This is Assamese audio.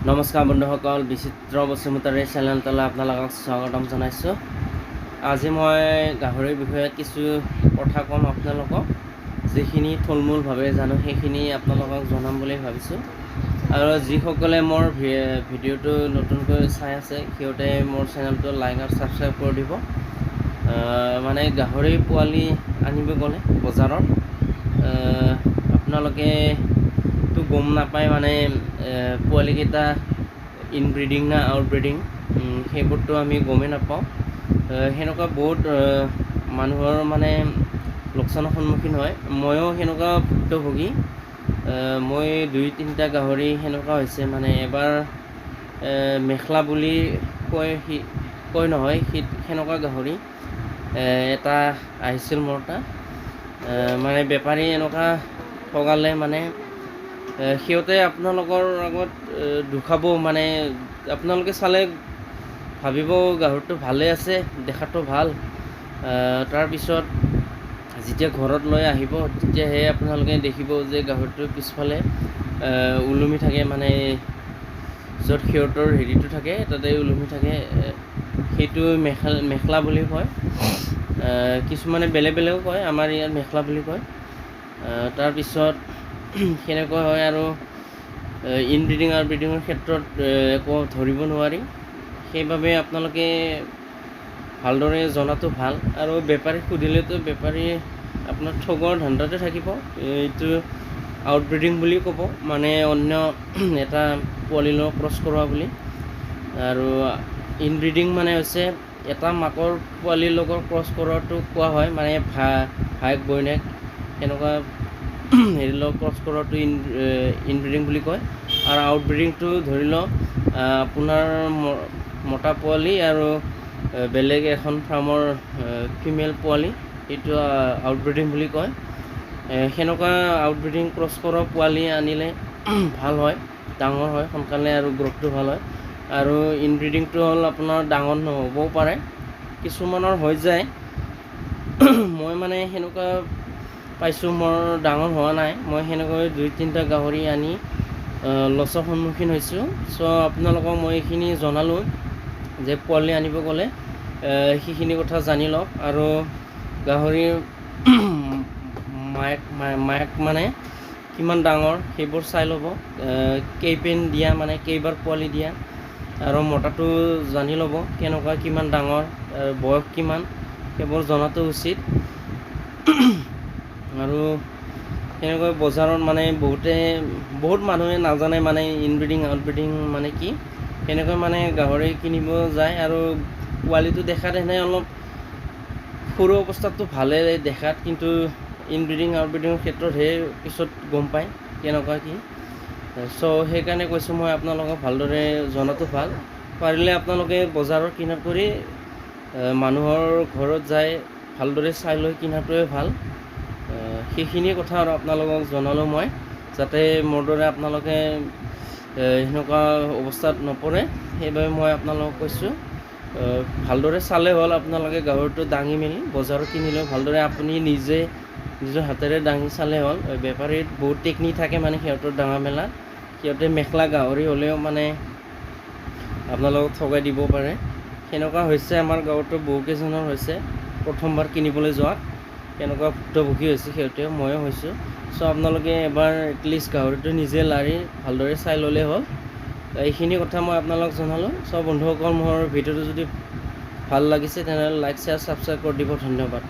নমস্কাৰ বন্ধুসকল, বিচিত্ৰ বসুমতাৰী চেনেলটোলৈ আপোনালোকক স্বাগতম জনাইছোঁ। আজি মই গাহৰিৰ বিষয়ে কিছু কথা ক'ম আপোনালোকক। যিখিনি থুলমূলভাৱে জানো সেইখিনি আপোনালোকক জনাম বুলি ভাবিছোঁ। আৰু যিসকলে মোৰ ভিডিঅ'টো নতুনকৈ চাই আছে সিহঁতে মোৰ চেনেলটো লাইক আৰু ছাবস্ক্ৰাইব কৰি দিব। মানে গাহৰি পোৱালি আনিব গ'লে বজাৰত আপোনালোকেতো গম নাপায় মানে পোৱালিকেইটা ইনব্ৰিডিং না আউটব্ৰিডিং, সেইবোৰতো আমি গমেই নাপাওঁ। সেনেকুৱা বহুত মানুহৰ মানে লোকচানৰ সন্মুখীন হয়। ময়ো সেনেকুৱা ভুক্তভোগী। মই 2-3টা গাহৰি সেনেকুৱা হৈছে। মানে এবাৰ মেখলা বুলি কয় নহয়, সেনেকুৱা গাহৰি এটা আহিছিল মোৰ তাত। মানে বেপাৰী এনেকুৱা ঠগালে, মানে সিহঁতে আপোনালোকৰ আগত দুখাব। মানে আপোনালোকে চালে ভাবিব গাহৰিটো ভালে আছে, দেখাটো ভাল। তাৰপিছত যেতিয়া ঘৰত লৈ আহিব তেতিয়াহে আপোনালোকে দেখিব যে গাহৰিটোৰ পিছফালে ওলমি থাকে। মানে য'ত সিহঁতৰ হেৰিটো থাকে তাতে ওলমি থাকে। সেইটো মেখলা বুলি কয়। কিছুমানে বেলেগ বেলেগো কয়, আমাৰ ইয়াত মেখলা বুলি কয়। তাৰপিছত সেনেকুৱা হয়। আৰু ইনব্ৰিডিং আৰু ব্ৰিডিঙৰ ক্ষেত্ৰত একো ধৰিব নোৱাৰি। সেইবাবে আপোনালোকে ভালদৰে জনাটো ভাল। আৰু বেপাৰীক সুধিলেতো বেপাৰী আপোনাৰ ঠগৰ ধান্দাতে থাকিব। এইটো আউটব্ৰিডিং বুলি ক'ব, মানে অন্য এটা পোৱালিৰ লগত ক্ৰছ কৰোৱা বুলি। আৰু ইনব্ৰিডিং মানে হৈছে এটা মাকৰ পোৱালিৰ লগত ক্ৰছ কৰোৱাটো কোৱা হয়। মানে ভায়েক বৈনেক সেনেকুৱা হেৰিৰ লগত ক্ৰছ কৰোৱাটো ইনব্ৰিডিং বুলি কয়। আৰু আউটব্ৰিডিংটো ধৰি লওক আপোনাৰ মতা পোৱালি আৰু বেলেগ এখন ফাৰ্মৰ ফিমেল পোৱালি, সেইটো আউটব্ৰিডিং বুলি কয়। সেনেকুৱা আউটব্ৰিডিং ক্ৰছ কৰা পোৱালি আনিলে ভাল হয়, ডাঙৰ হয় সোনকালে আৰু গ্ৰথটো ভাল হয়। আৰু ইনব্ৰিডিংটো হ'ল আপোনাৰ ডাঙৰ নহ'বও পাৰে, কিছুমানৰ হৈ যায়। মই মানে সেনেকুৱা পাইছোঁ, মোৰ ডাঙৰ হোৱা নাই। মই সেনেকৈ 2-3টা গাহৰি আনি লছৰ সন্মুখীন হৈছোঁ। চ' আপোনালোকক মই এইখিনি জনালোঁ যে পোৱালি আনিব গ'লে সেইখিনি কথা জানি লওক। আৰু গাহৰিৰ মায়েক মানে কিমান ডাঙৰ সেইবোৰ চাই ল'ব। কেইপেন দিয়া মানে কেইবাৰ পোৱালি দিয়া, আৰু মতাটো জানি ল'ব কেনেকুৱা, কিমান ডাঙৰ, বয়স কিমান, সেইবোৰ জনাটো উচিত। আৰু সেনেকৈ বজাৰত মানে বহুত মানুহে নাজানে মানে ইনব্ৰিডিং আউটব্ৰিডিং মানে কি। সেনেকৈ মানে গাহৰি কিনিব যায়। আৰু পোৱালিটো দেখাত এনে অলপ সৰু অৱস্থাততো ভালেই দেখাত, কিন্তু ইনব্ৰিডিং আউটব্ৰিডিঙৰ ক্ষেত্ৰতহে পিছত গম পায় কেনেকুৱা কি। চ' সেইকাৰণে কৈছোঁ মই আপোনালোকক ভালদৰে জনাটো ভাল। পাৰিলে আপোনালোকে বজাৰত কিনাত কৰি মানুহৰ ঘৰত যায় ভালদৰে চাই লৈ কিনাটোৱে ভাল। সেইখিনি কথা আৰু আপোনালোকক জনালোঁ মই, যাতে মোৰ দৰে আপোনালোকে সেনেকুৱা অৱস্থাত নপৰে। সেইবাবে মই আপোনালোকক কৈছোঁ ভালদৰে চালে হ'ল। আপোনালোকে গাহৰিটো দাঙি মেলি বজাৰত কিনিলেও ভালদৰে আপুনি নিজৰ হাতেৰে দাঙি চালে হ'ল। বেপাৰীত বহুত টেকনিক থাকে মানে সিহঁতৰ দাঙা মেলাত। সিহঁতে মেখলা গাহৰি হ'লেও মানে আপোনালোকক ঠগাই দিব পাৰে। সেনেকুৱা হৈছে আমাৰ গাঁৱতো বহুকেইজনৰ হৈছে, প্ৰথমবাৰ কিনিবলৈ যোৱাত কেনেকুৱা ভুক্তভোগী হৈছে সিহঁতেও, ময়ো হৈছোঁ। চ' আপোনালোকে এবাৰ এটলিষ্ট গাহৰিটো নিজে লাৰি ভালদৰে চাই ল'লে হ'ল। এইখিনি কথা মই আপোনালোকক জনালোঁ। চ' বন্ধুসকল, মোৰ ভিডিঅ'টো যদি ভাল লাগিছে তেনেহ'লে লাইক, শ্বেয়াৰ, ছাবস্ক্ৰাইব কৰি দিব। ধন্যবাদ।